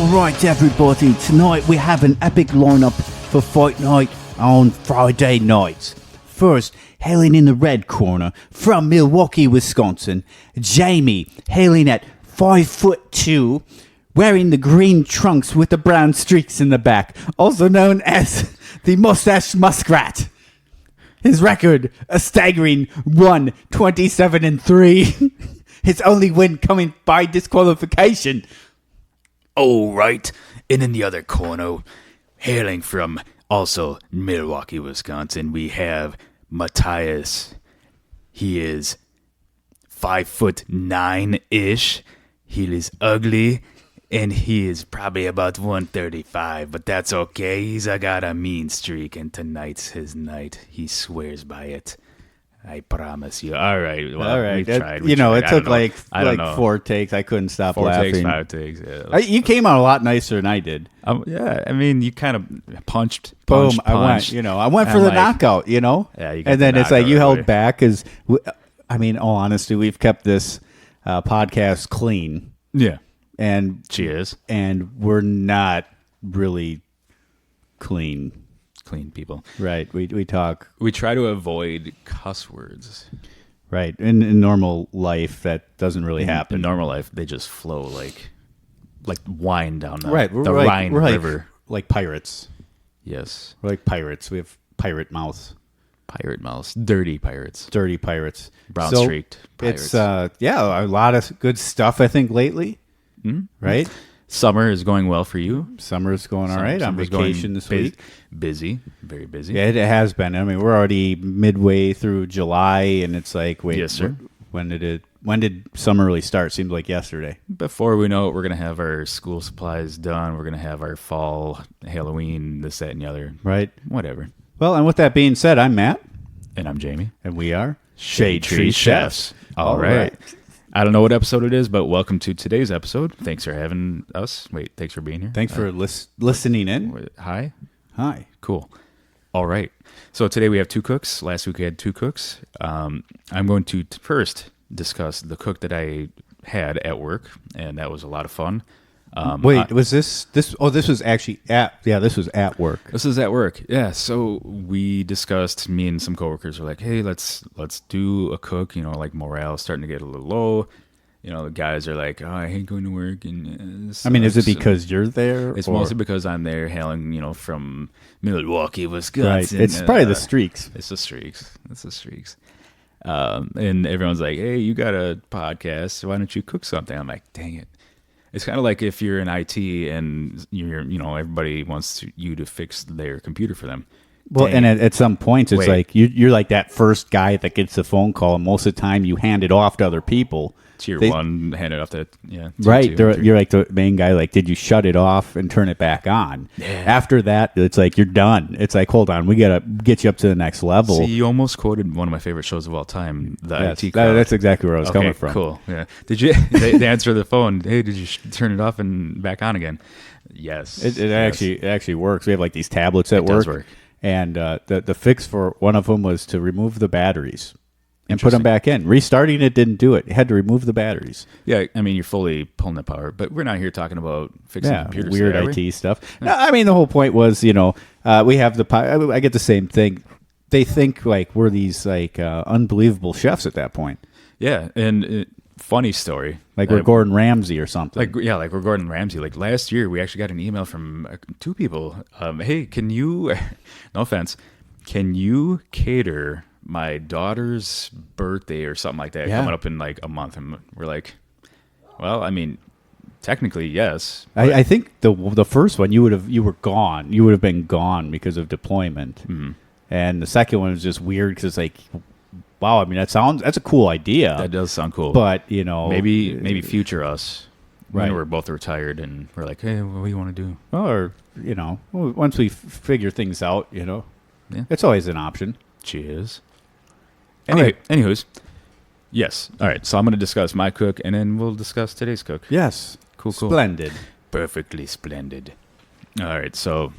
Alright everybody, tonight we have an epic lineup for Fight Night on Friday nights. First, hailing in the red corner from Milwaukee, Wisconsin, Jamie, hailing at 5'2", wearing the green trunks with the brown streaks in the back, also known as the Mustache Muskrat. His record, a staggering 1-27-3. His only win coming by disqualification. All right, and in the other corner, hailing from also Milwaukee, Wisconsin, we have Matthias. He is 5'9" He is ugly, and he is probably about 135, but that's okay. He's got a mean streak, and tonight's his night. He swears by it. I promise you. All right. Well, all right. We tried. It took like 4 takes. I couldn't stop laughing. 4 takes, 5 takes. Yeah, you came out a lot nicer than I did. Yeah, I mean, you kind of punched. Boom! I went for the knockout. Yeah, you got and then it's like you held back because, all honesty, we've kept this podcast clean. Yeah, and cheers. And we're not really clean people. Right. We talk. We try to avoid cuss words. Right. In normal life, that doesn't really happen. In normal life, they just flow like wine down the Rhine River. Like pirates. Yes. We're like pirates. We have pirate mouths. Pirate mouths. Dirty pirates. Brown streaked pirates. It's, a lot of good stuff, I think, lately. Mm-hmm. Right? Summer is going well for you. Summer's going all right. I'm on vacation this week. Busy, very busy. Yeah, it has been. I mean, we're already midway through July, and it's like, wait, yes, sir. When did summer really start? Seems like yesterday. Before we know it, we're going to have our school supplies done. We're going to have our fall, Halloween, this, that, and the other. Right. Whatever. Well, and with that being said, I'm Matt. And I'm Jamie. And we are Shade Tree Chefs. All right. I don't know what episode it is, but welcome to today's episode. Thanks for having us. Wait, thanks for being here. Thanks for listening in. Hi. Cool. All right. So today we have 2 cooks. Last week we had 2 cooks. I'm going to first discuss the cook that I had at work, and that was a lot of fun. Was this? Oh, this was actually this was at work. This is at work. Yeah. So we discussed. Me and some coworkers were like, "Hey, let's do a cook." Like morale is starting to get a little low. The guys are like, "Oh, I hate going to work." And is it because you're there? It's mostly because I'm there, hailing, from Milwaukee, Wisconsin. Right. It's probably the streaks. It's the streaks. And everyone's like, "Hey, you got a podcast? Why don't you cook something?" I'm like, "Dang it." It's kind of like if you're in IT and everybody wants you to fix their computer for them. Well, and at some points, it's like you're like that first guy that gets the phone call, and most of the time you hand it off to other people. Tier 1, hand it off to right. You're like the main guy. Like, did you shut it off and turn it back on? Yeah. After that, it's like you're done. It's like, hold on, we gotta get you up to the next level. See, you almost quoted one of my favorite shows of all time, the IT. That's exactly where I was coming from. Cool. Yeah. Did you? They answer the phone. Hey, did you turn it off and back on again? Yes. It actually works. We have like these tablets at work. Does work. And the fix for one of them was to remove the batteries and put them back in. Restarting it didn't do it. It had to remove the batteries. Yeah, I mean, you're fully pulling the power, but we're not here talking about fixing computers. Weird IT stuff. No, I mean, the whole point was, we have I get the same thing. They think like we're these like unbelievable chefs at that point. Yeah, and funny story. Like we're Gordon Ramsay or something. Like we're Gordon Ramsay. Like last year, we actually got an email from 2 people. Hey, can you, no offense, can you cater my daughter's birthday or something like that coming up in like a month? And we're like, well, I mean, technically, yes. I think the first one you were gone. You would have been gone because of deployment. Mm-hmm. And the second one was just weird because it's like, wow, I mean, that's a cool idea. That does sound cool. But, maybe future us. Right. We're both retired and we're like, hey, what do you want to do? Or, once we figure things out, it's always an option. Cheers. Anywho's, yes. All right. So I'm going to discuss my cook and then we'll discuss today's cook. Yes. Cool. Splendid. Perfectly splendid. All right. So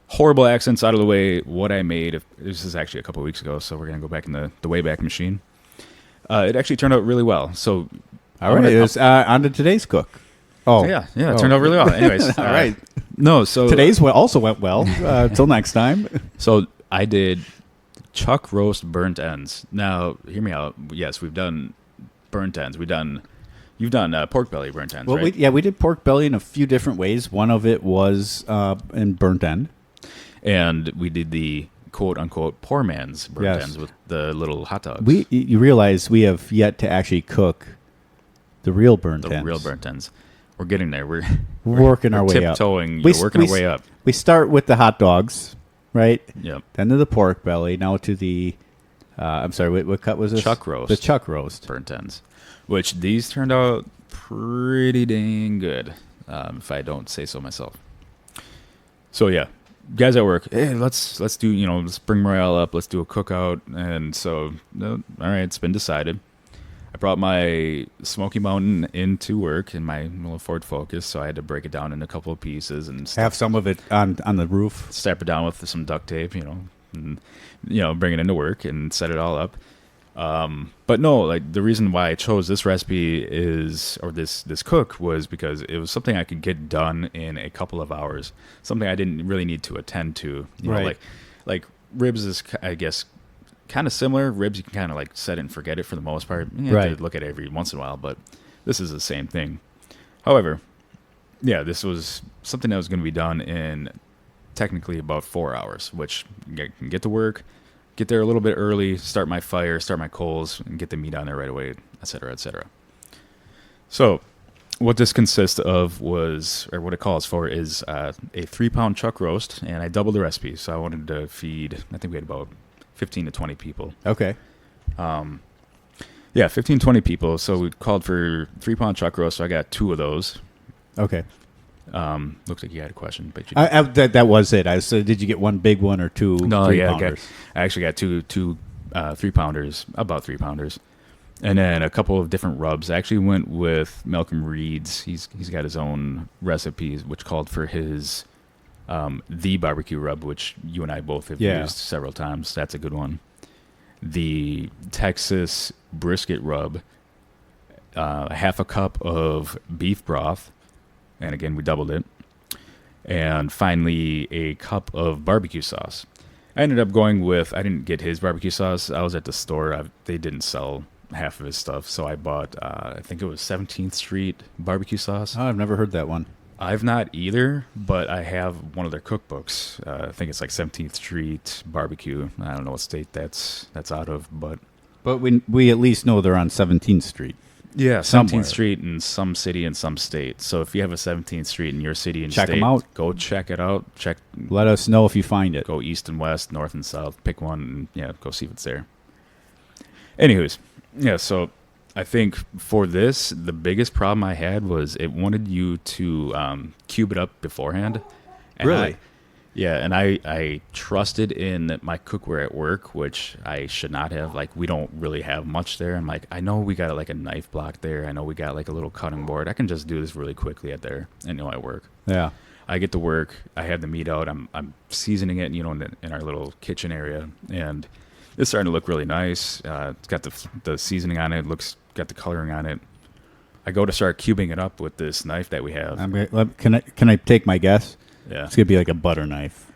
horrible accents out of the way. What I made, this is actually a couple weeks ago, so we're going to go back in the Wayback Machine. It actually turned out really well. So, all right, on to today's cook. Oh, yeah, it turned out really well. Anyways, all right. No, so Today's also went well. Till next time. So I did chuck roast burnt ends. Now, hear me out. Yes, we've done burnt ends. You've done pork belly burnt ends, Well, right? we did pork belly in a few different ways. One of it was in burnt end. And we did the quote unquote poor man's burnt Yes. ends with the little hot dogs. You realize we have yet to actually cook the real burnt the ends. real burnt ends. We're getting there. We're working our way up. tiptoeing. We- We're working our way up. We start with the hot dogs, right? Yep. Then to the pork belly. Now to the, I'm sorry, what cut was this? Chuck roast. The chuck roast. Burnt ends, which these turned out pretty dang good, if I don't say so myself. So yeah, guys at work, hey, let's do, let's bring morale up. Let's do a cookout. And so, all right, it's been decided. I brought my Smoky Mountain into work in my little Ford Focus, so I had to break it down in a couple of pieces and Have some of it on the roof. strap it down with some duct tape, and bring it into work and set it all up. But no, like the reason why I chose this recipe or this cook was because it was something I could get done in a couple of hours. Something I didn't really need to attend to. Right. Like ribs is, I guess, kind of similar. Ribs, you can kind of like set it and forget it for the most part. You have Right. to look at it every once in a while, but this is the same thing. However, yeah, this was something that was going to be done in technically about 4 hours, which I can get to work, get there a little bit early, start my fire, start my coals, and get the meat on there right away, et cetera, et cetera. So what this consists of or what it calls for is a 3-pound chuck roast, and I doubled the recipe. So I wanted to feed, I think we had about 15 to 20 people. Okay. Yeah, 15, 20 people. So we called for 3-pound chuck roast, so I got 2 of those. Okay. Looks like you had a question, but you That was it. I said, did you get one big one or two? No, yeah, pounders? I actually got two 3-pounders, about 3-pounders, and then a couple of different rubs. I actually went with Malcolm Reed's. He's got his own recipes, which called for his the barbecue rub, which you and I both have used several times. That's a good one. The Texas brisket rub, half a cup of beef broth, and again we doubled it, and finally a cup of barbecue sauce. I ended up going with, I didn't get his barbecue sauce. I was at the store. They didn't sell half of his stuff, so I bought, I think it was 17th Street barbecue sauce. Oh, I've never heard that one. I've not either, but I have one of their cookbooks. I think it's like 17th Street barbecue. I don't know what state that's out of, but we at least know they're on 17th Street. yeah, Somewhere. 17th Street in some city and some state. So if you have a 17th Street in your city and Check state, 'em out. go check it out. Let us know if you find it. Go east and west, north and south. Pick one, and yeah, go see if it's there. Anyways, yeah. So I think for this, the biggest problem I had was it wanted you to cube it up beforehand. And Really? I trusted in my cookware at work, which I should not have. Like, we don't really have much there. I'm like, I know we got like a knife block there. I know we got like a little cutting board. I can just do this really quickly at work. Yeah. I get to work. I have the meat out. I'm seasoning it, in our little kitchen area, and it's starting to look really nice. It's got the seasoning on it. Got the coloring on it. I go to start cubing it up with this knife that we have. Can I take my guess? Yeah. It's gonna be like a butter knife.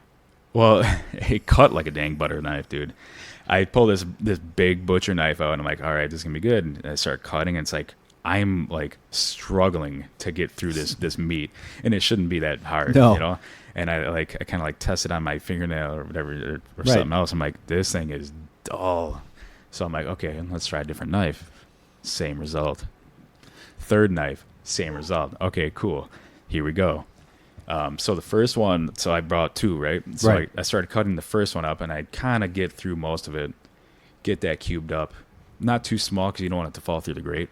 Well, it cut like a dang butter knife, dude. I pull this big butcher knife out, and I'm like, all right, this is gonna be good. And I start cutting, and it's like I'm like struggling to get through this meat, and it shouldn't be that hard, No. And I kind of like test it on my fingernail or whatever or Right. something else. I'm like, this thing is dull. So I'm like, okay, let's try a different knife. Same result. Third knife, same result. Okay, cool. Here we go. So the first one, so I brought 2, right? So Right. I started cutting the first one up, and I kind of get through most of it, get that cubed up. Not too small because you don't want it to fall through the grate.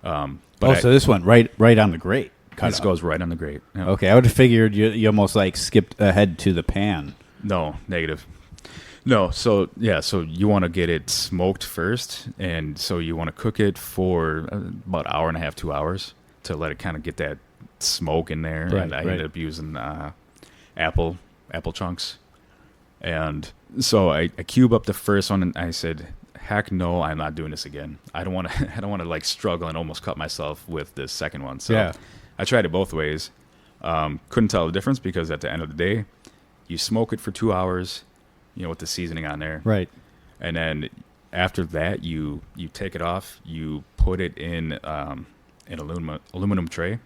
So this one right on the grate. This goes right on the grate. Yeah. Okay, I would have figured you almost like skipped ahead to the pan. No, negative. No, so you want to get it smoked first, and so you want to cook it for about an hour and a half, 2 hours to let it kind of get that smoke in there. Right, and I right. ended up using apple chunks, and so I cube up the first one, and I said, heck no, I'm not doing this again. I don't want to like struggle and almost cut myself with this second one. So Yeah. I tried it both ways. Couldn't tell the difference because at the end of the day, you smoke it for 2 hours, with the seasoning on there. Right. And then after that, you take it off, you put it in an aluminum tray,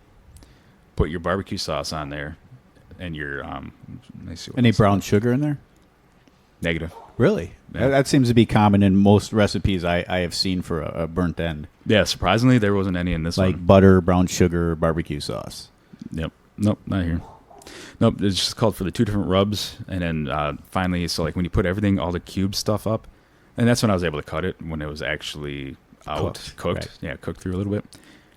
put your barbecue sauce on there, and your any brown sugar in there? Negative. Really? Yeah. That seems to be common in most recipes I have seen for a burnt end. Yeah, surprisingly, there wasn't any in this one. Like butter, brown sugar, barbecue sauce. Yep. Nope, not here. Nope, it's just called for the 2 different rubs. And then finally, so like when you put everything, all the cube stuff up, and that's when I was able to cut it, when it was actually cooked. Right. Yeah, cooked through a little bit.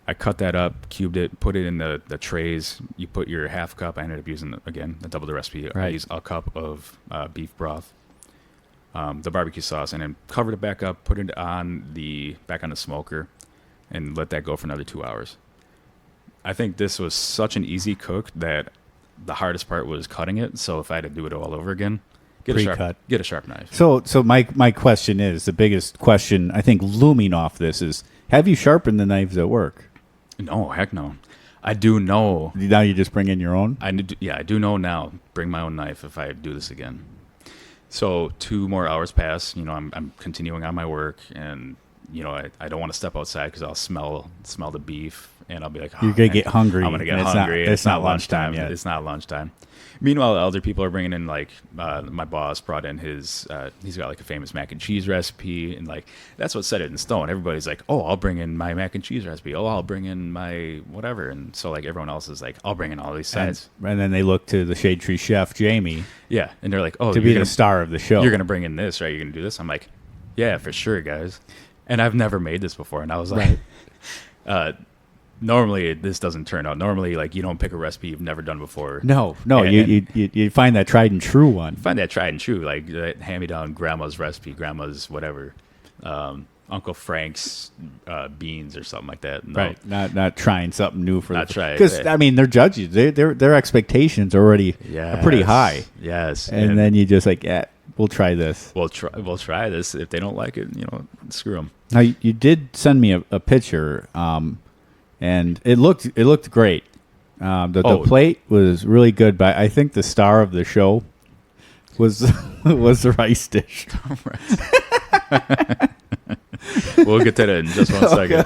I cut that up, cubed it, put it in the trays. You put your half cup. I ended up using, again, I doubled the recipe. Right. I used a cup of beef broth, the barbecue sauce, and then covered it back up, put it back on the smoker, and let that go for another 2 hours. I think this was such an easy cook that the hardest part was cutting it. So if I had to do it all over again, get a sharp knife. So my question is, the biggest question I think looming off this is, have you sharpened the knives at work? No, heck no. I do know. Now you just bring in your own? I do know now. Bring my own knife if I do this again. So 2 more hours pass. I'm continuing on my work, and I don't want to step outside because I'll smell the beef, and I'll be like, you're gonna get hungry. I'm gonna get hungry. It's not lunchtime yet. It's not lunchtime. Meanwhile, other people are bringing in, like, my boss brought in his, he's got like a famous mac and cheese recipe, and like that's what set it in stone. Everybody's like, oh, I'll bring in my mac and cheese recipe. Oh, I'll bring in my whatever. And so like everyone else is like, I'll bring in all these sides. And then they look to the Shade Tree chef, Jamie. Yeah, and they're like, oh, to be the star of the show. You're gonna bring in this, right? You're gonna do this. I'm like, yeah, for sure, guys. And I've never made this before, and I was like, normally this doesn't turn out. Normally, like, you don't pick a recipe you've never done before. No, you find that tried and true one. Find that tried and true, like hand me down grandma's recipe, grandma's whatever, Uncle Frank's beans or something like that. No. Right, not trying something new for not trying, because I mean they're judges. Their expectations already are pretty high. Yes, and then you just like, yeah, we'll try this. We'll try this. If they don't like it, screw them. Now you did send me a picture. And it looked great. The plate was really good, but I think the star of the show was the rice dish. We'll get to that in just 1 second.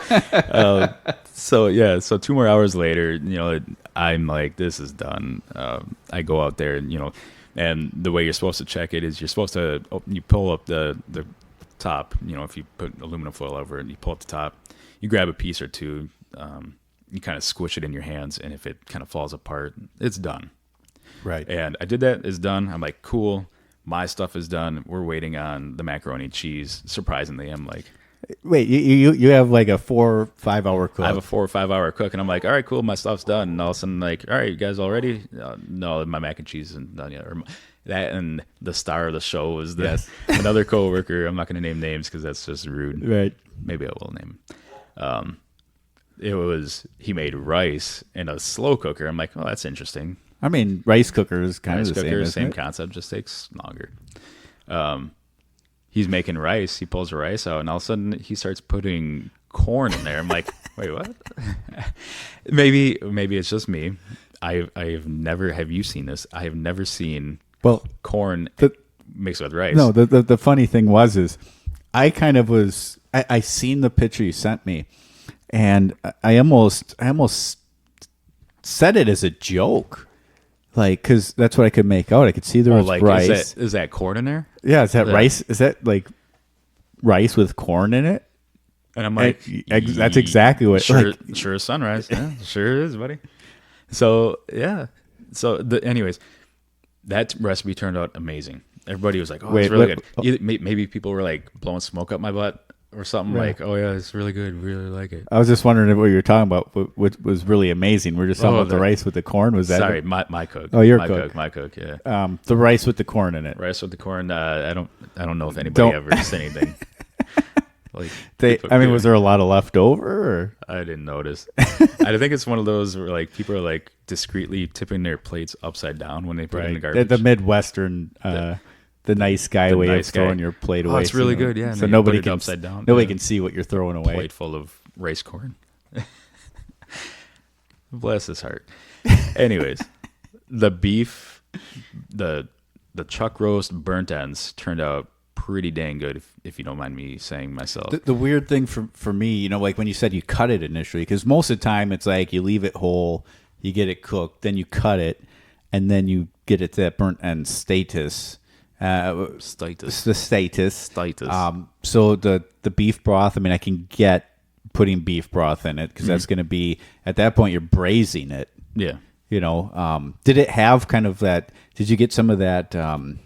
So 2 more hours later, I'm like, this is done. I go out there, and the way you're supposed to check it is you're supposed to you pull up the top. If you put aluminum foil over it, and you pull up the top, you grab a piece or two. You kind of squish it in your hands, and if it kind of falls apart, it's done. Right. And I did that. It's done. I'm like, cool. My stuff is done. We're waiting on the macaroni and cheese. Surprisingly, I'm like, wait, you have like a 4 or 5 hour cook. I have a 4 or 5 hour cook, and I'm like, all right, cool. My stuff's done. And all of a sudden, like, all right, you guys all ready? No, my mac and cheese isn't done yet. That, and the star of the show was another coworker. I'm not going to name names because that's just rude. Right. Maybe I will name him. He made rice in a slow cooker. I'm like, oh, that's interesting. I mean, rice cooker is kind of the same concept, just takes longer. He's making rice. He pulls the rice out, and all of a sudden he starts putting corn in there. I'm like, wait, what? maybe it's just me. I've never. Have you seen this? I have never seen corn mixed with rice. No, the funny thing is I kind of was. I seen the picture you sent me. And I almost said it as a joke, like, because that's what I could make out. I could see there was like, rice. Is that corn in there? Yeah, is that rice? Is that like rice with corn in it? And I'm like, that's exactly what. Sure is sunrise. Yeah, sure is, buddy. So yeah. So anyways, that recipe turned out amazing. Everybody was like, "Oh, it's really good." Maybe people were like blowing smoke up my butt. Or something like, oh yeah, it's really good. Really like it. I was just wondering what you were talking about, which was really amazing. We're just talking about the rice with the corn. Was that? Sorry, my cook. Oh, your cook. My cook. Yeah. The rice with the corn in it. Rice with the corn. I don't know if anybody ever said anything. Like was there a lot of leftover? Or? I didn't notice. I think it's one of those where like people are like discreetly tipping their plates upside down when they put it in the garbage. The Midwestern. The nice guy way of throwing your plate away. Oh, it's really good, yeah. So nobody can upside down. Nobody can see what you're throwing away. Plate full of rice corn. Bless his heart. Anyways, the beef, the chuck roast burnt ends turned out pretty dang good, if you don't mind me saying myself. The weird thing for me, you know, like when you said you cut it initially, because most of the time it's like you leave it whole, you get it cooked, then you cut it, and then you get it to that burnt end status. Status. The status. Status. So the beef broth, I mean, I can get putting beef broth in it because that's going to be, at that point, you're braising it. Yeah. You know, did it have kind of that, did you get some of that, I'm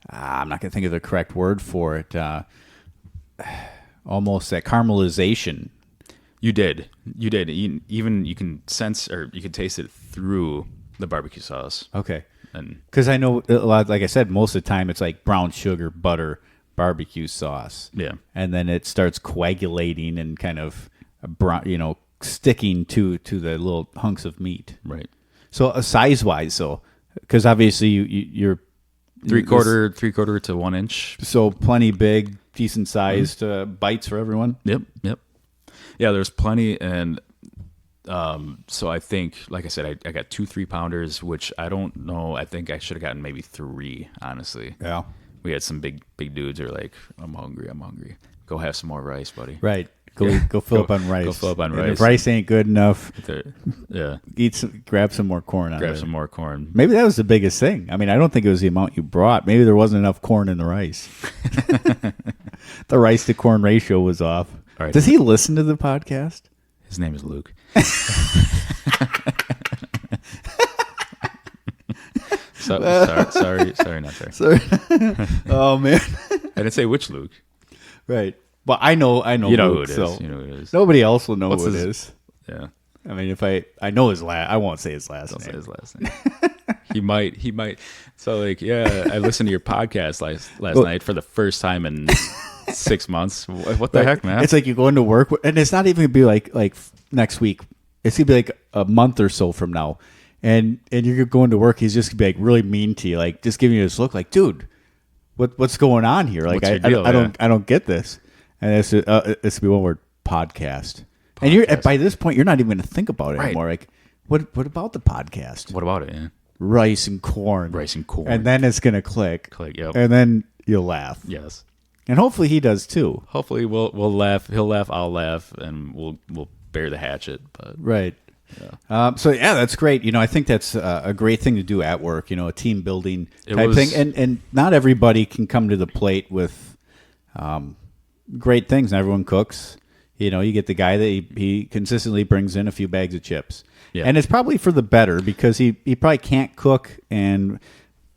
not going to think of the correct word for it, almost that caramelization? You did. Even you can sense, or you can taste it through the barbecue sauce. Okay. And because I know a lot, like I said, most of the time it's like brown sugar, butter, barbecue sauce. yeah. And then it starts coagulating and kind of, sticking to the little hunks of meat. Right. So size-wise, though, because obviously you're Three quarter to 1 inch. so plenty big, decent sized bites for everyone. Yep. Yeah, there's plenty, and so I think, like I said, I got 2 3-pounders, which I don't know. I think I should have gotten maybe 3, honestly. Yeah. We had some big dudes who are like, I'm hungry. Go have some more rice, buddy. Right. Go fill up on rice. Go fill up on And rice. if rice ain't good enough, Yeah. grab some more corn out Grab of it. some more corn. Maybe that was the biggest thing. I mean, I don't think it was the amount you brought. Maybe there wasn't enough corn in the rice. The rice to corn ratio was off. All right. Does he listen to the podcast? His name is Luke. Sorry, not sorry. Sorry. Oh man. I didn't say which Luke. Right. Well, I know. You know Luke, who it is. so You know who it is. nobody else will know What's who it his- is. Yeah. I mean, if I know his last, I won't say his last Don't say name. his last name. He might. So like, yeah, I listened to your podcast last night for the first time in 6 months. What the heck, man? It's like you go into work, and it's not even gonna be like next week. It's gonna be like a month or so from now, and you're going to work. He's just gonna be like really mean to you, like just giving you this look, like, dude, what's going on here? Like, What's your deal? I don't get this. And it's gonna be one word: podcast. And you're by this point, you're not even gonna think about it Right. anymore. Like, what about the podcast? What about it? Yeah. Rice and corn. And then it's gonna click. Yep. And then you'll laugh. Yes. And hopefully he does too. Hopefully we'll laugh. He'll laugh. I'll laugh, and we'll bear the hatchet. But Right. So yeah, that's great. You know, I think that's a great thing to do at work. You know, a team building type thing, and not everybody can come to the plate with great things. Not everyone cooks. You know, you get the guy that he consistently brings in a few bags of chips, and it's probably for the better because he probably can't cook, and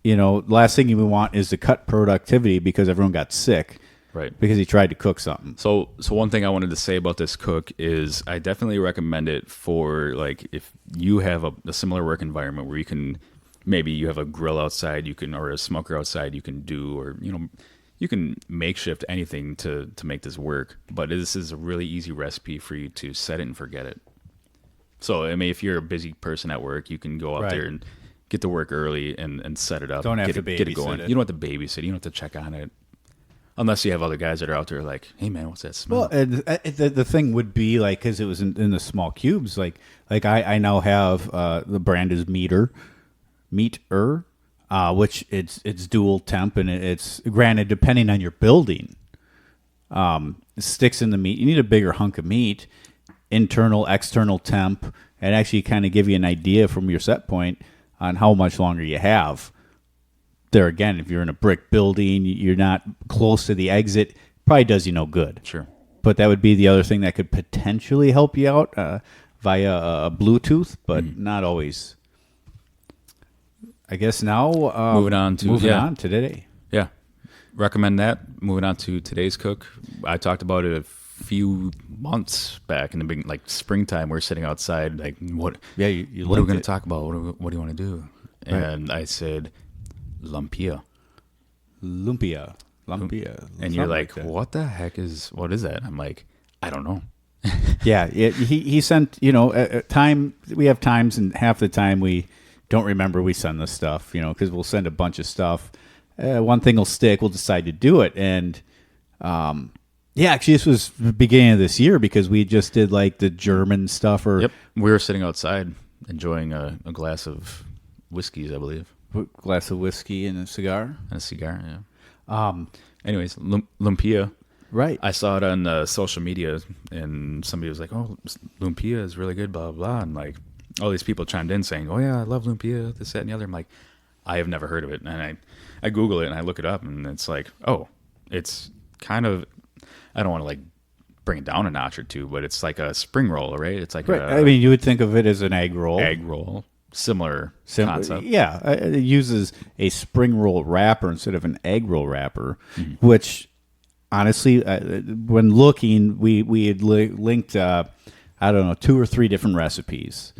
you know, the last thing you want is to cut productivity because everyone got sick. Right. Because he tried to cook something. So one thing I wanted to say about this cook is I definitely recommend it for, like, if you have a similar work environment where you can, maybe you have a grill outside, or a smoker outside you can do, or, you know, you can makeshift anything to make this work. But this is a really easy recipe for you to set it and forget it. So, I mean, if you're a busy person at work, you can go out there and get to work early and set it up. Don't have to get it going. babysit it. You don't have to babysit. You don't have to check on it. Unless you have other guys that are out there like, hey, man, what's that smell? Well, and the thing would be, like, because it was in the small cubes, like I now have the brand is Meter, which it's dual temp, and it's granted, depending on your building, it sticks in the meat. You need a bigger hunk of meat, internal, external temp, and actually kind of give you an idea from your set point on how much longer you have. There again, if you're in a brick building, you're not close to the exit, probably does you no good. Sure. But that would be the other thing that could potentially help you out via a Bluetooth, but not always. I guess now moving on to today. Yeah. Recommend that. Moving on to today's cook. I talked about it a few months back in the beginning, like springtime. We're sitting outside, like, what? Yeah, you what are we going it. to talk about? What do you want to do? And I said, lumpia. Lumpia. And you're like, what the heck what is that? I'm like, I don't know. Yeah, he sent, you know, time. We have times, and half the time we don't remember we send this stuff, you know, because we'll send a bunch of stuff. One thing will stick. We'll decide to do it, and yeah, Yeah, actually, this was the beginning of this year because we just did like the German stuff. Yep. We were sitting outside enjoying a glass of whiskeys, I believe. A glass of whiskey and a cigar. And a cigar, yeah. Anyways, lumpia. Right. I saw it on social media, and somebody was like, "Oh, lumpia is really good," blah, blah, blah. And like all these people chimed in saying, "Oh, yeah, I love lumpia, this, that, and the other." I'm like, I have never heard of it. And I Google it, and I look it up, and it's like, oh, it's kind of, I don't want to like bring it down a notch or two, but it's like a spring roll, right? It's like I mean, you would think of it as an egg roll. Egg roll. Similar concept. Yeah, it uses a spring roll wrapper instead of an egg roll wrapper, which honestly, when looking, we had linked, I don't know, 2 or 3 different recipes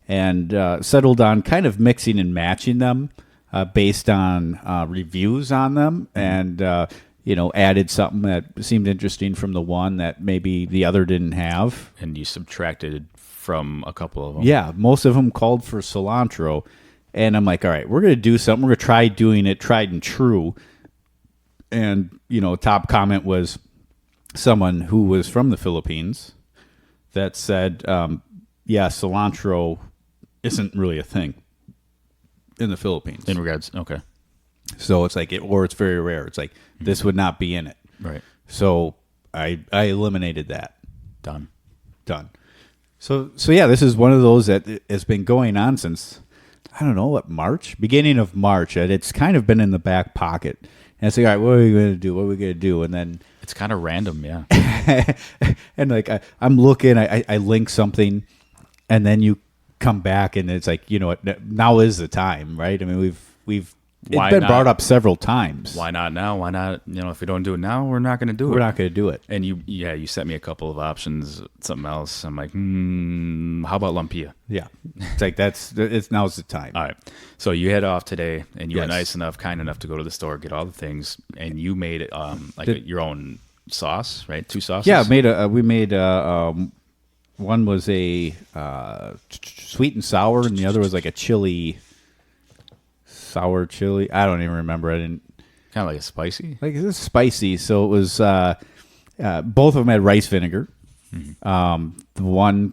and settled on kind of mixing and matching them based on reviews on them and, added something that seemed interesting from the one that maybe the other didn't have. And you subtracted from a couple of them. Yeah, most of them called for cilantro. And I'm like, all right, we're going to do something. We're going to try doing it tried and true. And, top comment was someone who was from the Philippines that said, yeah, cilantro isn't really a thing in the Philippines. In regards, okay. So it's like, or it's very rare. It's like, this would not be in it. Right. So I eliminated that. Done. So yeah, this is one of those that has been going on since, I don't know, March? Beginning of March. And it's kind of been in the back pocket. And it's like, all right, what are we going to do? And then... It's kind of random, yeah. And like, I'm looking, I link something, and then you come back, and it's like, you know what, now is the time, right? I mean, it's been brought up several times. Why not now? Why not? If we don't do it now, we're not going to do it. We're not going to do it. And you sent me a couple of options, something else. I'm like, how about lumpia? Yeah. It's like, now's the time. All right. So you head off today, and you were nice enough, kind enough to go to the store, get all the things, and you made it your own sauce, right? 2 sauces? Yeah, we made one was a sweet and sour, and the other was like a sour chili. I don't even remember. I didn't. Kind of like a spicy? Like, it's spicy. So it was, both of them had rice vinegar. The one,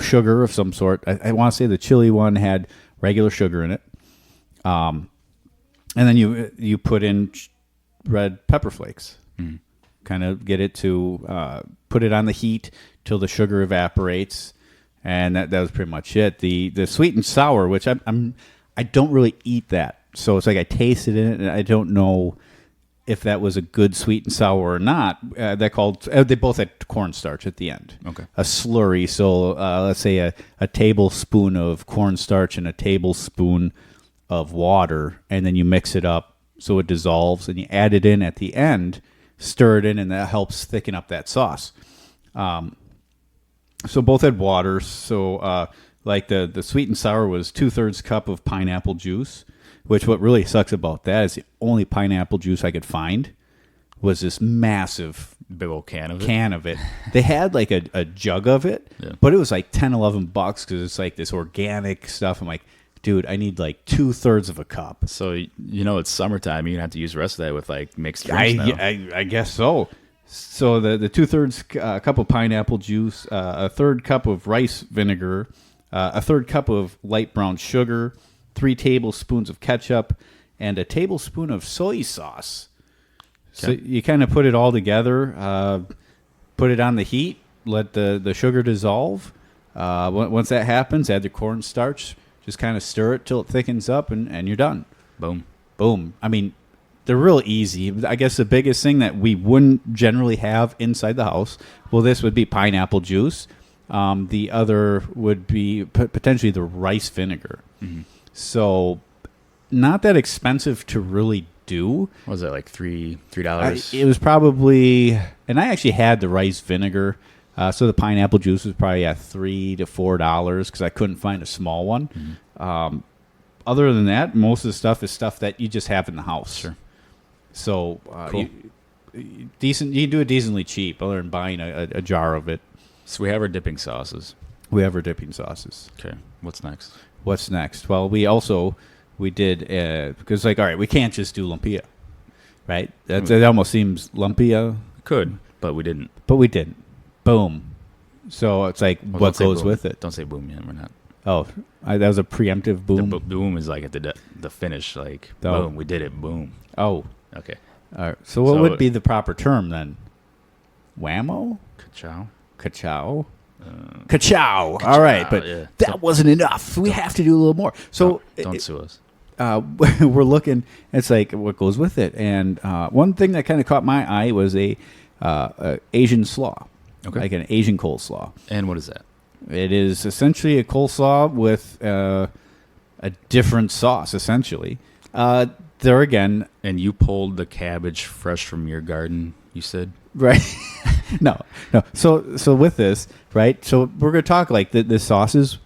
sugar of some sort. I want to say the chili one had regular sugar in it. And then you put in red pepper flakes. Kind of get it to, put it on the heat till the sugar evaporates. And that was pretty much it. The sweet and sour, which I don't really eat that. So it's like I tasted it, and I don't know if that was a good sweet and sour or not. They both had cornstarch at the end. Okay. A slurry. So let's say a tablespoon of cornstarch and a tablespoon of water, and then you mix it up so it dissolves, and you add it in at the end, stir it in, and that helps thicken up that sauce. So both had water. So like the sweet and sour was 2/3 cup of pineapple juice, which what really sucks about that is the only pineapple juice I could find was this massive big old can of it. They had like a jug of it, but it was like $10-11 because it's like this organic stuff. I'm like, dude, I need like 2/3 of a cup. So it's summertime. You're gonna have to use the rest of that with like mixed drinks now. I guess so. So the 2/3 cup of pineapple juice, a 1/3 cup of rice vinegar, a 1/3 cup of light brown sugar, 3 tablespoons of ketchup, and a tablespoon of soy sauce. Okay. So you kind of put it all together, put it on the heat, let the sugar dissolve. Once that happens, add the cornstarch. Just kind of stir it till it thickens up, and you're done. Boom. I mean, they're real easy. I guess the biggest thing that we wouldn't generally have inside the house, well, this would be pineapple juice. The other would be potentially the rice vinegar. So not that expensive to really do. What was it, like $3? It was probably, and I actually had the rice vinegar. So the pineapple juice was probably at $3 to $4 because I couldn't find a small one. Other than that, most of the stuff is stuff that you just have in the house. Sure. So cool. You can do it decently cheap other than buying a jar of it. So we have our dipping sauces. Okay. What's next? Well, we did, because all right, we can't just do lumpia, right? That almost seems lumpia. Could. but we didn't. Boom. So it's like, Well, what don't say goes boom. with it? Don't say boom yet. We're not. Oh, that was a preemptive boom. The boom is like at the finish. Like, Oh. boom, we did it. Boom. Oh, Okay. all right. So what would be the proper term then? Whammo? Ka-chow. Ka-chow? Ka-chow. All right, but yeah. that wasn't enough. We have to do a little more. So Don't sue us. we're looking. It's like what goes with it. And one thing that kind of caught my eye was a Asian slaw, like an Asian coleslaw. And what is that? It is essentially a coleslaw with a different sauce. Essentially, there again, And you pulled the cabbage fresh from your garden, you said? right? no. So with this, right? So we're gonna talk like the sauce is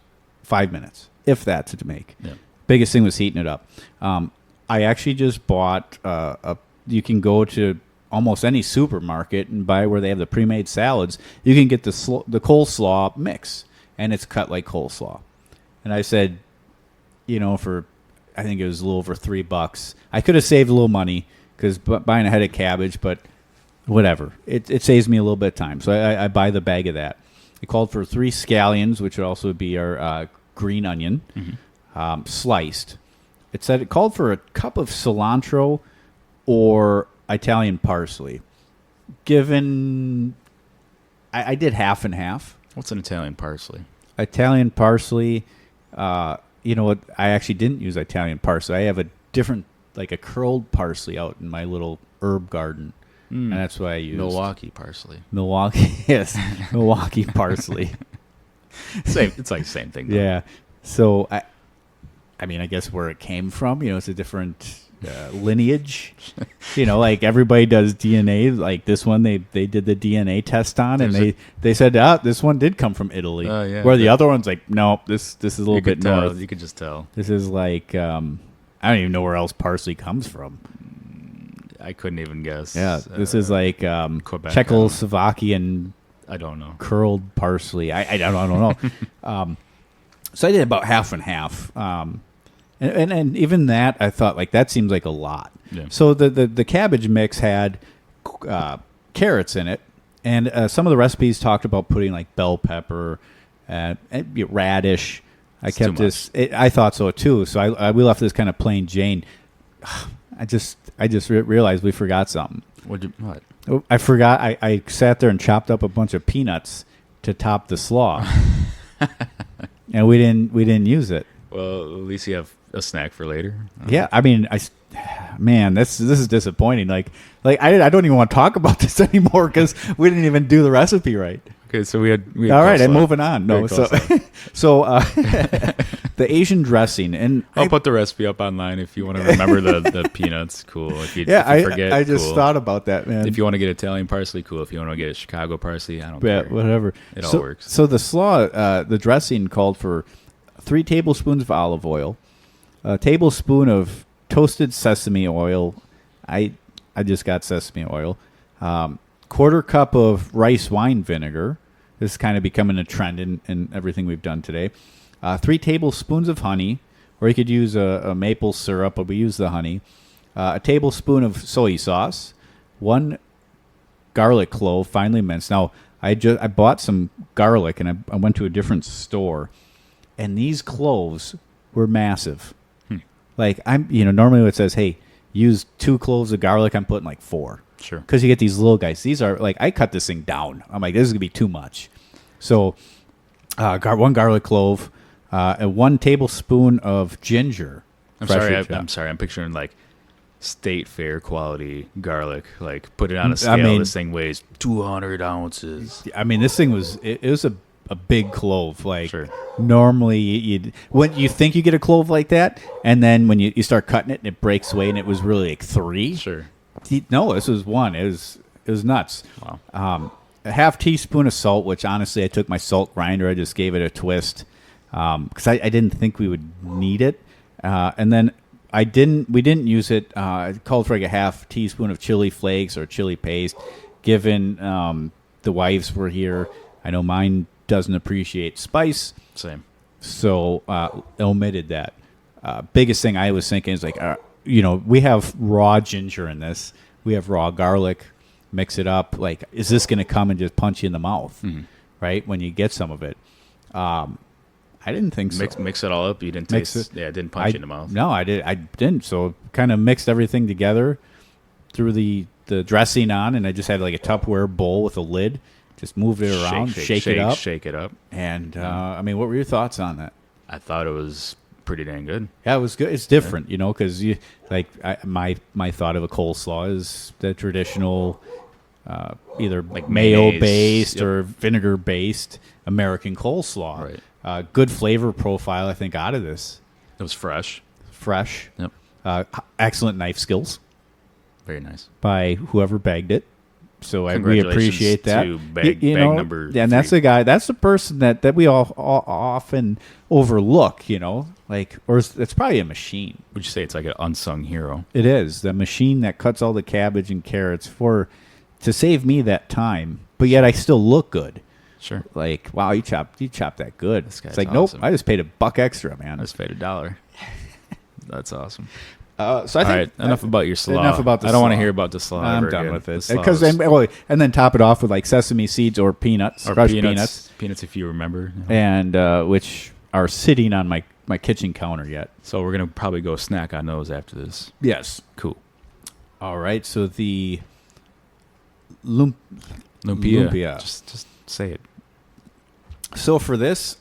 5 minutes, if that's to make. Yeah. Biggest thing was heating it up. I actually just bought you can go to almost any supermarket and buy where they have the pre-made salads. You can get the coleslaw mix, and it's cut like coleslaw. And I said, for I think it was a little over $3. I could have saved a little money because buying a head of cabbage, but whatever. It saves me a little bit of time, so I buy the bag of that. It called for 3 scallions, which would also be our green onion. Sliced. It said it called for a cup of cilantro or Italian parsley. Given, I did half and half. What's an Italian parsley? Italian parsley. You know what? I actually didn't use Italian parsley. I have a different, like a curled parsley out in my little herb garden, and that's what I used. Milwaukee parsley. Milwaukee, yes, Milwaukee parsley. Same. It's like the same thing. Though. Yeah. So I mean, I guess where it came from, it's a different lineage. Like everybody does DNA. Like this one, they did the DNA test on, and they said, this one did come from Italy. Yeah, where the other one's like, no, this is a little bit north. You could just tell. This is like, I don't even know where else parsley comes from. I couldn't even guess. Yeah, this is like Quebec, Czechoslovakian. I don't know. Curled parsley. I don't know. So I did about half and half. And even that, I thought, like, that seems like a lot. Yeah. So the cabbage mix had carrots in it. And some of the recipes talked about putting, like, bell pepper, and radish. I thought so, too. So we left this kind of plain Jane. I just realized we forgot something. What? I forgot. I sat there and chopped up a bunch of peanuts to top the slaw, and we didn't use it. Well, at least you have a snack for later. Yeah, I mean, man, this is disappointing. Like I don't even want to talk about this anymore because we didn't even do the recipe right. Okay, so we had all right. I'm moving on. No, so the Asian dressing, and I'll put the recipe up online if you want to remember the peanuts. Cool. If you forget, I just cool. thought about that, man. If you want to get Italian parsley, cool. If you want to get a Chicago parsley, I don't care. Whatever. It all works. So the slaw, the dressing called for 3 tablespoons of olive oil, a tablespoon of toasted sesame oil. I just got sesame oil. Quarter cup of rice wine vinegar. This is kind of becoming a trend in everything we've done today. 3 tablespoons of honey, or you could use a maple syrup, but we use the honey. A tablespoon of soy sauce. 1 garlic clove, finely minced. Now, I bought some garlic, and I went to a different store, and these cloves were massive. Like, normally it says, hey, use 2 cloves of garlic. I'm putting like 4. Sure. Because you get these little guys. These are like, I cut this thing down. I'm like, this is going to be too much. So 1 garlic clove, and 1 tablespoon of ginger. I'm sorry. I'm picturing like state fair quality garlic. Like put it on a scale. This thing weighs 200 ounces. I mean, this thing was, it was a big clove. Like sure. Normally when you think you get a clove like that, and then when you start cutting it and it breaks away, and it was really like 3. Sure. No, this was 1. It was nuts. Wow. A half teaspoon of salt, which honestly I took my salt grinder. I just gave it a twist because I didn't think we would need it. And then we didn't use it. It called for like a half teaspoon of chili flakes or chili paste. Given the wives were here, I know mine doesn't appreciate spice. Same. So omitted that. Biggest thing I was thinking is like, we have raw ginger in this. We have raw garlic. mix it up. Like, is this going to come and just punch you in the mouth, right, when you get some of it? I didn't think so. Mix it all up. You didn't taste it. Yeah, it didn't punch you in the mouth. No, I didn't. So kind of mixed everything together, threw the dressing on, and I just had like a Tupperware bowl with a lid. Just moved it around, shake it up. And, I mean, what were your thoughts on that? I thought it was pretty dang good. Yeah, it was good. It's different, you know, because my thought of a coleslaw is the traditional, either like mayo-based or vinegar-based American coleslaw. Right. Good flavor profile, I think, out of this. It was fresh. Yep. Excellent knife skills. Very nice. By whoever bagged it. So we appreciate that. To bag number 3. And that's the guy. That's the person that we all often overlook. You know, like, or it's probably a machine. Would you say it's like an unsung hero? It is the machine that cuts all the cabbage and carrots to save me that time, but yet I still look good. Sure. Like, wow, you chopped that good. This guy's it's like, awesome. Nope, I just paid $1 extra, man. I just paid $1. That's awesome. So I think, all right, enough about your slaw. Enough about the I don't slaw. want to hear about the slaw. I'm ever done again. with it. Because and then top it off with like sesame seeds or peanuts, or crushed peanuts, if you remember, and which are sitting on my kitchen counter yet. So we're gonna probably go snack on those after this. Yes. Cool. All right. So the lumpia. Just say it. So for this,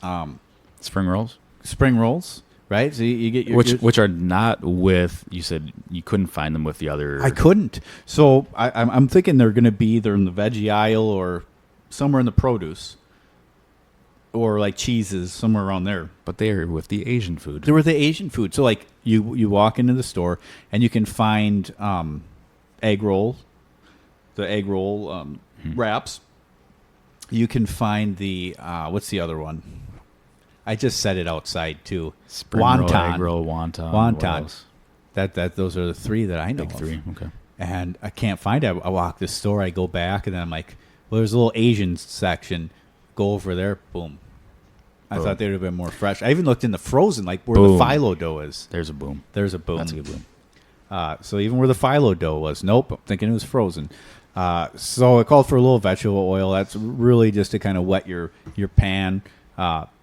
Spring rolls. Right, so you get which are not with. You said you couldn't find them with the other. I couldn't. So I'm thinking they're going to be either in the veggie aisle or somewhere in the produce, or like cheeses somewhere around there. But they are with the Asian food. They were the Asian food. So like you walk into the store and you can find egg roll, the egg roll wraps. You can find the what's the other one? I just said it outside too. Spring wonton, roll, egg roll, wonton. That those are the 3 that I know. Big 3. Okay. And I can't find it. I walk the store. I go back, and then I'm like, well, there's a little Asian section. Go over there. Boom. I thought they would have been more fresh. I even looked in the frozen, like where the phyllo dough is. There's a boom. There's a boom. That's a good boom. So even where the phyllo dough was, nope. I'm thinking it was frozen. So I called for a little vegetable oil. That's really just to kind of wet your pan.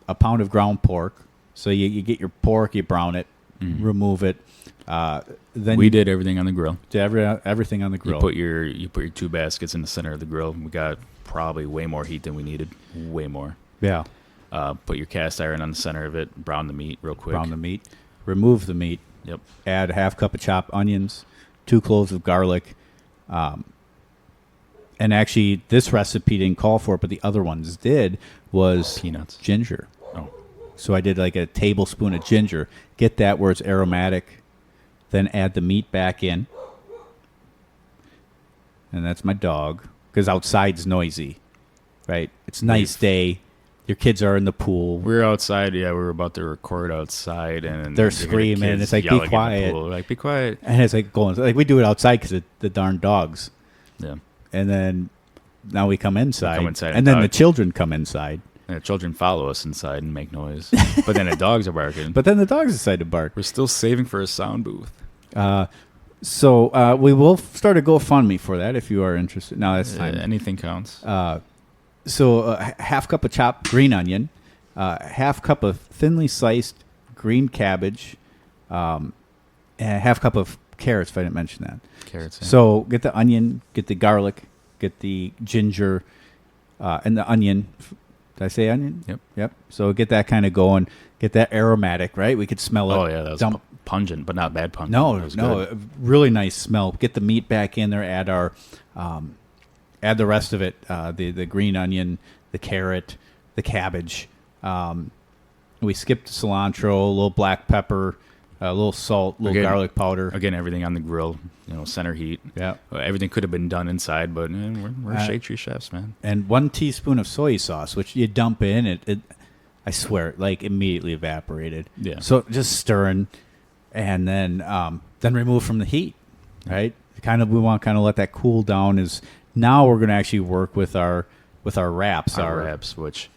A pound of ground pork. So you get your pork, you brown it, remove it. Then we did everything on the grill. Did everything on the grill. You put your 2 baskets in the center of the grill. We got probably way more heat than we needed. Way more. Yeah. Put your cast iron on the center of it. Brown the meat real quick. Brown the meat. Remove the meat. Yep. Add a half cup of chopped onions, 2 cloves of garlic. And actually, this recipe didn't call for it, but the other ones did, was peanuts. Ginger. Oh. So I did like a tablespoon of ginger. Get that where it's aromatic. Then add the meat back in. And that's my dog. Because outside's noisy. Right? It's a nice day. Your kids are in the pool. We're outside. Yeah, we were about to record outside. And they're screaming. It's like, be quiet. Like, be quiet. And it's like going, like we do it outside because of the darn dogs. Yeah. And then now we come inside. And then the children come inside. And the children follow us inside and make noise. But then the dogs are barking. But then the dogs decide to bark. We're still saving for a sound booth. So we will start a GoFundMe for that if you are interested. No, that's fine. Anything counts. So half cup of chopped green onion, half cup of thinly sliced green cabbage, and a half cup of carrots, if I didn't mention that. Carrots. Yeah. So get the onion, get the garlic, get the ginger, and the onion. Did I say onion? Yep. So get that kind of going. Get that aromatic, right? We could smell it. Oh, yeah. That was pungent, but not bad pungent. No. Really nice smell. Get the meat back in there. Add add the rest of it, the green onion, the carrot, the cabbage. We skipped cilantro, a little black pepper, a little salt, a little garlic powder. Again, everything on the grill, center heat. Yeah. Everything could have been done inside, but we're shade tree chefs, man. And 1 teaspoon of soy sauce, which you dump in. It I swear, like immediately evaporated. Yeah. So just stirring, and then remove from the heat, right? We want to let that cool down. Now we're going to actually work with our wraps. Our wraps, which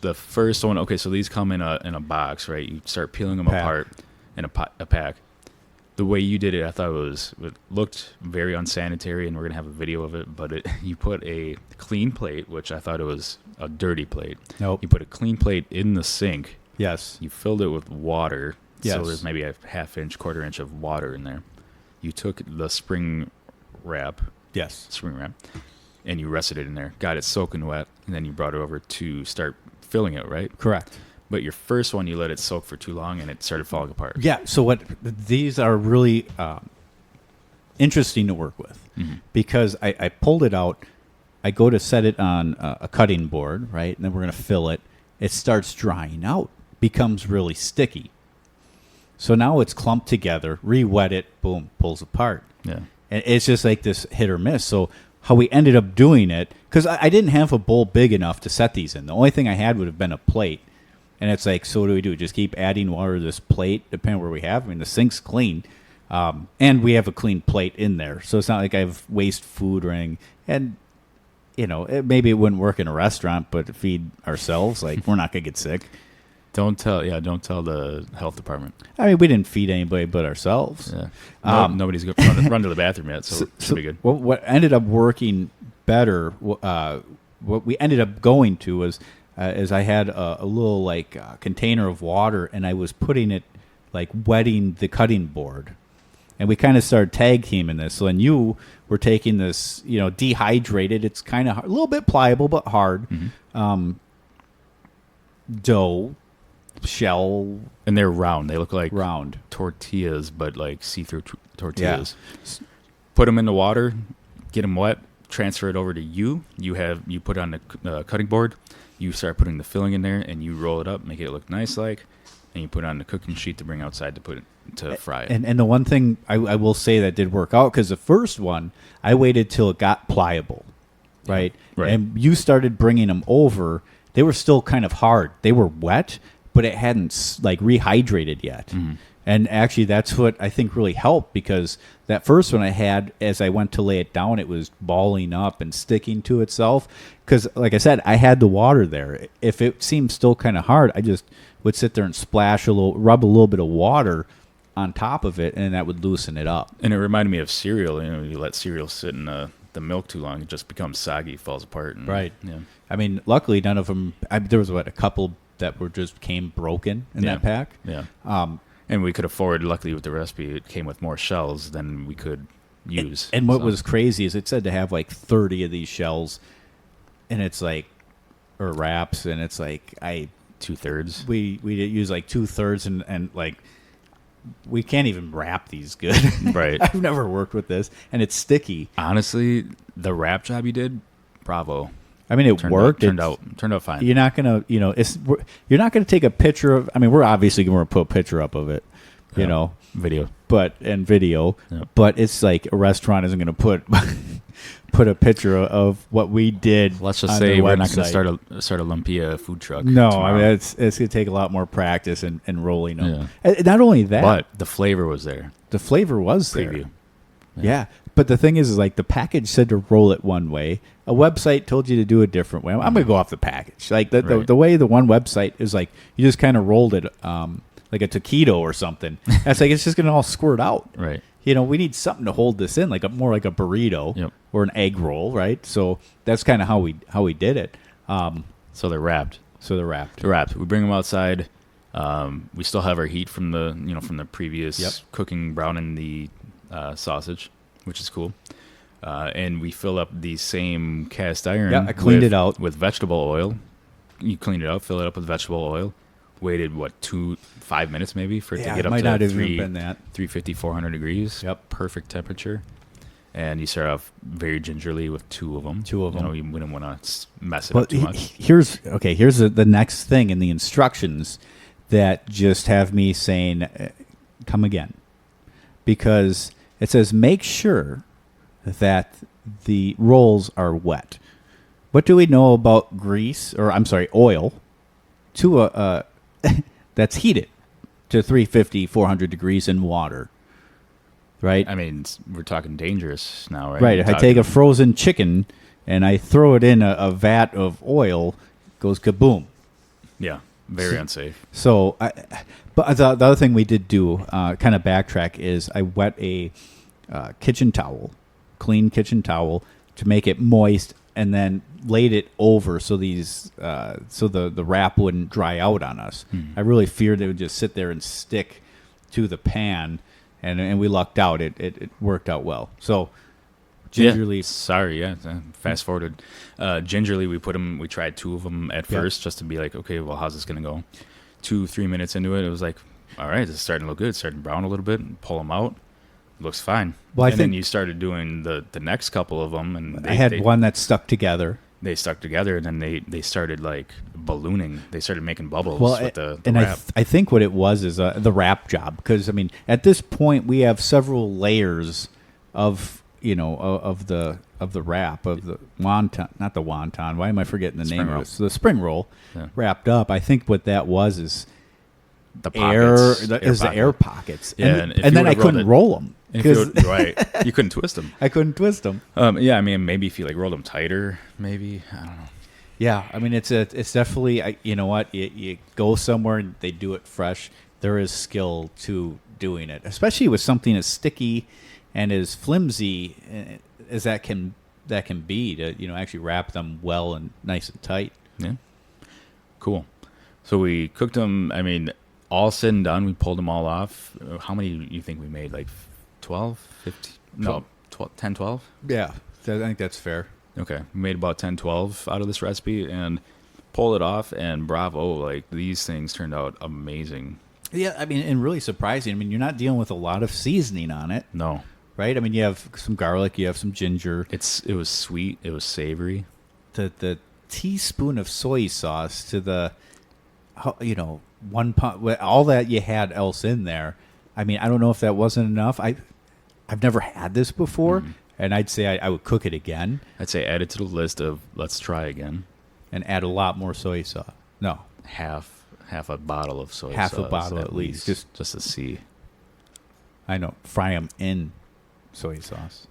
the first one. Okay, so these come in a box, right? You start peeling them apart in a pack. The way you did it, I thought it looked very unsanitary, and we're gonna have a video of it. But you put a clean plate, which I thought it was a dirty plate. Nope. You put a clean plate in the sink. Yes. You filled it with water. Yes. So there's maybe a half-inch, quarter-inch of water in there. You took the spring wrap, and you rested it in there. Got it soaking wet, and then you brought it over to start filling it, right? Correct. But your first one, you let it soak for too long, and it started falling apart. Yeah. So these are really interesting to work with because I pulled it out. I go to set it on a cutting board, right? And then we're going to fill it. It starts drying out, becomes really sticky. So now it's clumped together, re-wet it, boom, pulls apart. Yeah. And it's just like this hit or miss. So how we ended up doing it, because I didn't have a bowl big enough to set these in. The only thing I had would have been a plate. And it's like, so what do we do? Just keep adding water to this plate, depending where we have. I mean, the sink's clean. And we have a clean plate in there. So it's not like I have waste food or anything. And, maybe it wouldn't work in a restaurant, but to feed ourselves, like, we're not going to get sick. Don't tell the health department. I mean, we didn't feed anybody but ourselves. Yeah. Nobody's going to run to the bathroom yet, so it should be good. What ended up working better, what we ended up going to was, is I had a little container of water, and I was putting it wetting the cutting board, and we kind of started tag teaming this. So then you were taking this, dehydrated. It's kind of a little bit pliable but hard dough shell, and they're round. They look like round tortillas, but like see-through tortillas. Yeah. Put them in the water, get them wet, transfer it over to you. You put it on the cutting board. You start putting the filling in there, and you roll it up, make it look nice, and you put it on the cooking sheet to bring outside to fry it. And the one thing I will say that did work out, because the first one I waited till it got pliable, right? Right. And you started bringing them over. They were still kind of hard. They were wet, but it hadn't rehydrated yet. Mm-hmm. And actually, that's what I think really helped, because that first one I had, as I went to lay it down, it was balling up and sticking to itself. Because, like I said, I had the water there. If it seemed still kind of hard, I just would sit there and rub a little bit of water on top of it, and that would loosen it up. And it reminded me of cereal. You let cereal sit in the milk too long, it just becomes soggy, falls apart. Right. Yeah. I mean, luckily, none of them. There was a couple that came broken in that pack. Yeah. And we could afford, luckily with the recipe, it came with more shells than we could use. And what was crazy is it said to have 30 of these shells, and it's or wraps, and it's 2/3. We use 2/3, and we can't even wrap these good. Right. I've never worked with this, and it's sticky. Honestly, the wrap job you did, bravo. I mean, it worked. Turned out fine. You're not gonna, you're not gonna take a picture of. I mean, we're obviously gonna put a picture up of it, video, but it's like a restaurant isn't gonna put a picture of what we did. Let's just say we're not gonna start a lumpia food truck. No, tomorrow. I mean it's gonna take a lot more practice and rolling them. Yeah. Not only that, but the flavor was there. The flavor was Preview. there. Yeah. But the thing is the package said to roll it one way. A website told you to do a different way. I'm going to go off the package. The way the one website is you just kind of rolled it like a taquito or something. That's it's just going to all squirt out. Right. We need something to hold this in, more like a burrito or an egg roll, right? So that's kind of how we did it. So they're wrapped. They're wrapped. We bring them outside. We still have our heat from the previous cooking, browning the sausage, which is cool. And we fill up the same cast iron. Yeah, I cleaned it out with vegetable oil. You cleaned it out, fill it up with vegetable oil. Waited 5 minutes maybe for it to get up to 350, 400 degrees. Yep, perfect temperature. And you start off very gingerly with two of them. You wouldn't want to mess it up too much. Here's the next thing in the instructions that just have me saying, "Come again," because it says make sure that the rolls are wet. What do we know about oil to that's heated to 350, 400 degrees in water, right? I mean, we're talking dangerous now, right? Right. If I take a frozen chicken and I throw it in a vat of oil, it goes kaboom. Yeah. Very unsafe. So, but the other thing we did do, kind of backtrack, is I wet a kitchen towel, clean kitchen towel, to make it moist, and then laid it over so the wrap wouldn't dry out on us. I really feared it would just sit there and stick to the pan, and we lucked out. It worked out well. So gingerly, fast forwarded. Gingerly, we tried 2 of them at first just to be like, okay, well, how's this gonna go? 2-3 minutes into it, it was like, all right, this is starting to look good. It's starting to brown a little bit. And pull them out. Looks fine. Well, and then you started doing the next couple of them, and I had one that stuck together. They stuck together, and then they started like ballooning. They started making bubbles with the and wrap. I think what it was is the wrap job, because I mean at this point we have several layers of of the wrap, of the wonton, not the wonton. Why am I forgetting the name of it? So the spring roll wrapped up. I think what that was is the pockets, the air pockets. Yeah, and then I couldn't roll them. Right, you couldn't twist them. I couldn't twist them. Yeah, I mean, maybe if you like rolled them tighter, maybe, I don't know. Yeah, I mean, it's definitely, you know what, you go somewhere and they do it fresh. There is skill to doing it, especially with something as sticky and as flimsy as that can be, to actually wrap them well and nice and tight. Yeah, cool. So we cooked them. I mean, all said and done, we pulled them all off. How many do you think we made? Like 12, 15? No, 12, 10, 12? Yeah, I think that's fair. Okay, we made about 10, 12 out of this recipe and pulled it off, and bravo, like these things turned out amazing. Yeah, I mean, and really surprising. I mean, you're not dealing with a lot of seasoning on it. No. Right? I mean, you have some garlic, you have some ginger. It was sweet, it was savory. The teaspoon of soy sauce to the, 1 pound, all that you had else in there. I mean, I don't know if that wasn't enough. I've never had this before, and I'd say I would cook it again. I'd say add it to the list of let's try again. And add a lot more soy sauce. No. Half a bottle of soy sauce. Half a bottle at least. Just to see. I know. Fry them in soy sauce.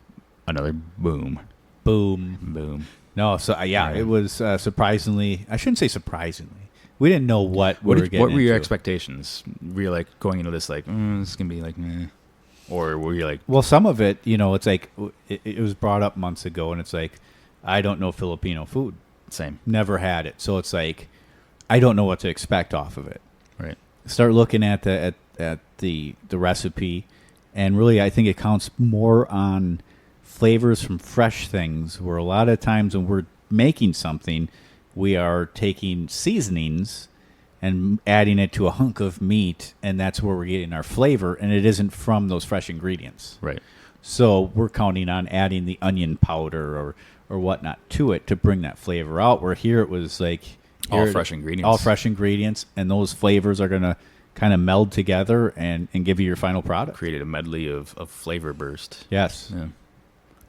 Another boom. Boom. No, so it was surprisingly, I shouldn't say surprisingly. We didn't know what we were getting What were your into. expectations? Were you like going into this like, this is going to be like, meh? Or were you like... Well, some of it, it's like, it was brought up months ago, and it's like, I don't know Filipino food. Same. Never had it. So it's like, I don't know what to expect off of it. Right. Start looking at the recipe, and really I think it counts more on flavors from fresh things, where a lot of times when we're making something, we are taking seasonings and adding it to a hunk of meat, and that's where we're getting our flavor, and it isn't from those fresh ingredients. Right. So we're counting on adding the onion powder or whatnot to it to bring that flavor out, where here it was like... All fresh ingredients. All fresh ingredients, and those flavors are going to kind of meld together and give you your final product. Created a medley of flavor burst. Yes. Yeah.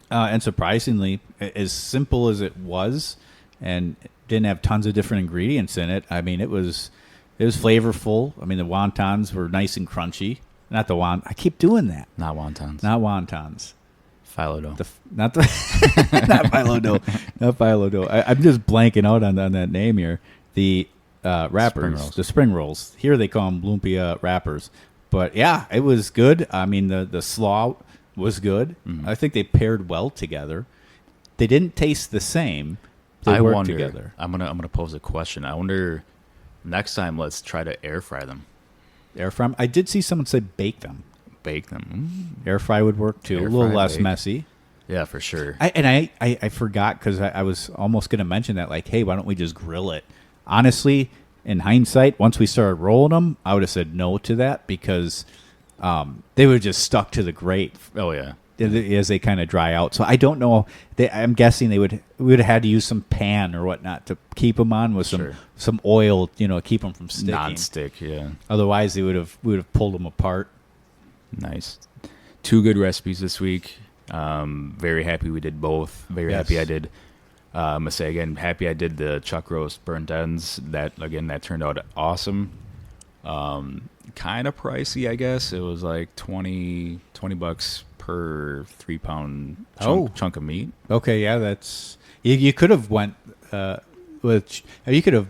And surprisingly, as simple as it was, and didn't have tons of different ingredients in it, I mean, it was flavorful. I mean, the wontons were nice and crunchy. Not the I keep doing that. Not wontons. Not wontons. Phyllo dough. Not phyllo dough. Not phyllo dough. I'm just blanking out on that name here. The wrappers, the spring rolls. Here they call them lumpia wrappers. But yeah, it was good. I mean, the slaw was good. Mm-hmm. I think they paired well together. They didn't taste the same. They worked together. I'm gonna pose a question. I wonder, next time let's try to air fry them. Air fry them? I did see someone say bake them. Bake them. Air fry would work too. A little less messy. Yeah, for sure. I forgot, because I was almost going to mention that, like, hey, why don't we just grill it? Honestly, in hindsight, once we started rolling them, I would have said no to that, because they would have just stuck to the grate. Oh, yeah. As they kind of dry out. So I don't know. I'm guessing we would have had to use some pan or whatnot to keep them on with some oil, keep them from sticking. Non-stick, yeah. Otherwise, we would have pulled them apart. Nice. 2 good recipes this week. Very happy we did both. Very happy I did. I'm gonna say again, happy I did the chuck roast burnt ends. That turned out awesome. Kind of pricey, I guess. It was like $20 per 3-pound chunk of meat. Okay, yeah, that's you could have went with you could have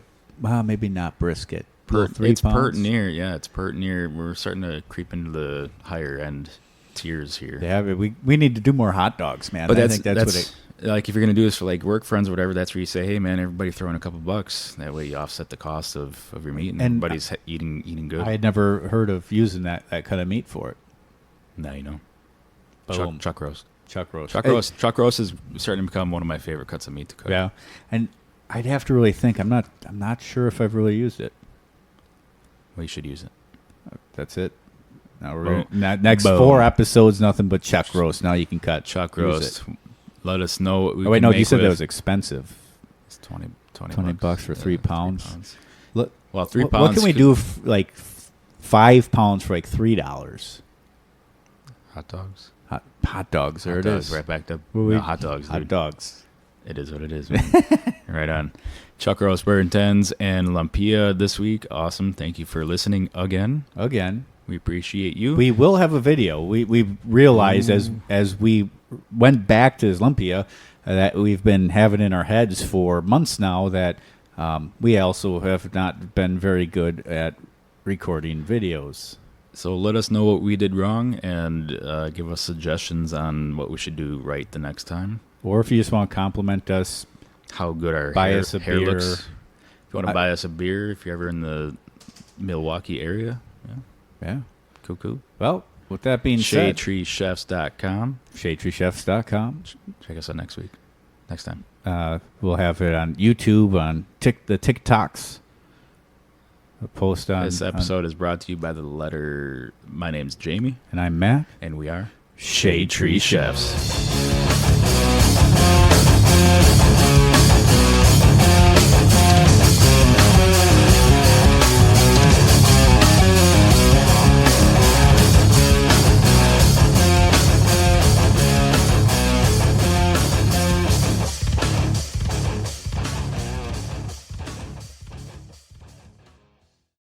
maybe not brisket. pert. 3 It's pounds? pert near. Yeah, it's pert near. We're starting to creep into the higher end tiers here. Yeah, but we need to do more hot dogs, man. But I that's think that's what it. like if you're gonna do this for like work friends or whatever, that's where you say, hey man, everybody throw in a couple bucks. That way you offset the cost of your meat, and everybody's eating good. I had never heard of using that kind of meat for it. Now you know. Boom. Chuck roast. Chuck roast. Chuck roast is starting to become one of my favorite cuts of meat to cook. Yeah, and I'd have to really think. I'm not sure if I've really used it. Well, you should use it. That's it. Now Boom. next Boom. 4 episodes, nothing but chuck roast. Now you can cut Chuck use roast. it. Let us know what we Oh wait, can no, make you said with. that was expensive. It's 20 $20 for 3 pounds. Look, Well, 3 what pounds. can we do? Like 5 pounds for like $3. Hot dogs. Hot dogs. There Hot it dogs, is. right back up. What we- No, hot dogs. Hot dude. dogs. It is what it is, man. Right on. Chuck roast, bird and tens, and lumpia this week. Awesome. Thank you for listening again. Again, We appreciate you. we will have a video. We realized as we went back to lumpia that we've been having in our heads for months now that we also have not been very good at recording videos. So let us know what we did wrong and give us suggestions on what we should do right the next time. Or if you just want to compliment us, How good our Buy hair, us a hair beer. looks. If you want to buy us a beer, if you're ever in the Milwaukee area, yeah. cool. Well, with that being said, ShadeTreeChefs.com. ShadeTreeChefs.com. Check us out next week. Next time. We'll have it on YouTube, on the TikToks. We'll post on This episode is brought to you by the letter. My name's Jamie, and I'm Matt. and we are Shade Tree Chefs.